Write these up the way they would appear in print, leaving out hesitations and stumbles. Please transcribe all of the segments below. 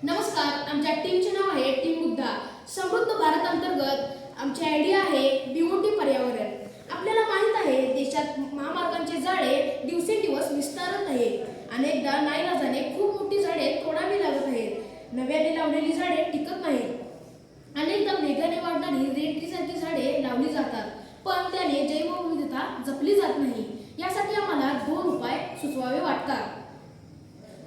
नमस्कार. आमच्या टीमचे नाव आहे टीम बुद्धा. समृद्ध भारत अंतर्गत आमची आयडिया आहे बीओटी पर्यावरण. आपल्याला माहित आहे देशात महामार्गांचे जाळे दिवसेंदिवस विस्तारत आहेत. अनेकदा नाईलाजाने खूप मोठी झाडे तोडावी लागत आहेत. नव्याने लावलेली झाडे टिकत नाहीत. अनेकदा वेगाने वाढणारी रेड ट्रीसारखी झाडे लावली जातात, पण त्याने जैवविविधता जपली जात नाही. यासाठी आम्हाला 2 उपाय सुचवावे वाटतात.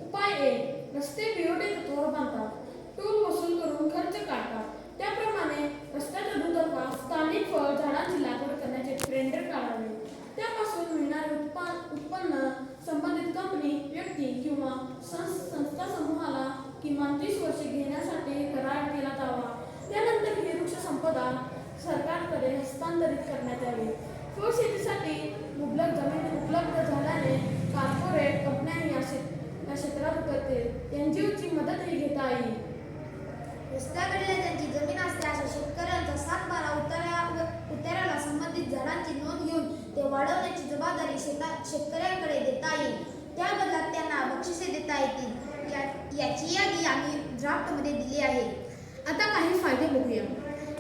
उपाय 1. रस्ते बीओटी तत्त्वावर बांधतात. टोल वसूल करून खर्च काढतात. त्याप्रमाणे रस्त्याच्या दुतर्फा स्थानिक फळ झाडांची लागवड करण्याचे टेंडर काढावे. त्यापासून मिळणारे उत्पन्न संबंधित कंपनी, व्यक्ती किंवा संस्था समूहाला किमान 30 वर्षे घेण्यासाठी करार केला जावा. त्यानंतर ही वृक्ष संपदा सरकारकडे हस्तांतरित करण्यात यावी. फळशेतीसाठी मुबलक जमीन उपलब्ध झाल्याने कॉर्पोरेट कंपन्या या क्षेत्रात उतरतील. एनजीओची मदतही घेता येईल. रस्त्याकडे ज्यांची जमीन असते अशा शेतकऱ्यांचा 7/12 उतार्याला संबंधित झाडांची नोंद घेऊन ते वाढवण्याची जबाबदारी शेतकऱ्यांकडे देता येईल. त्या बदल्यात त्यांना बक्षिसे देता येतील. याची यादी आम्ही ड्राफ्टमध्ये दिली आहे. आता काही फायदे बघूया.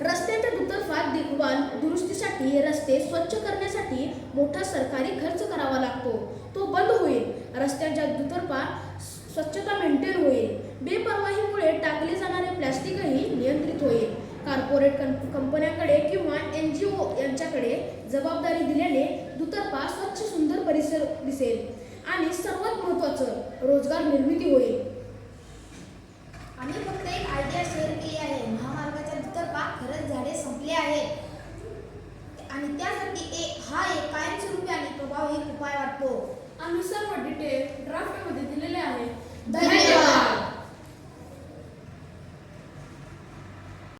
रस्त्याच्या दुतर्फा देखभाल दुरुस्तीसाठी रस्ते स्वच्छ करण्यासाठी मोठा सरकारी खर्च करावा लागतो, तो बंद होईल. रस्त्याच्या दुतर्फा स्वच्छता मेंटेन होईल. बेपरवाहीमुळे टाकले जाणारे प्लॅस्टिकही नियंत्रित होईल. कॉर्पोरेट कंपन्यांकडे किंवा एनजीओ यांच्याकडे जबाबदारी दिल्याने दुतर्फा स्वच्छ सुंदर परिसर दिसेल आणि सर्वात महत्त्वाचं रोजगार निर्मिती होईल.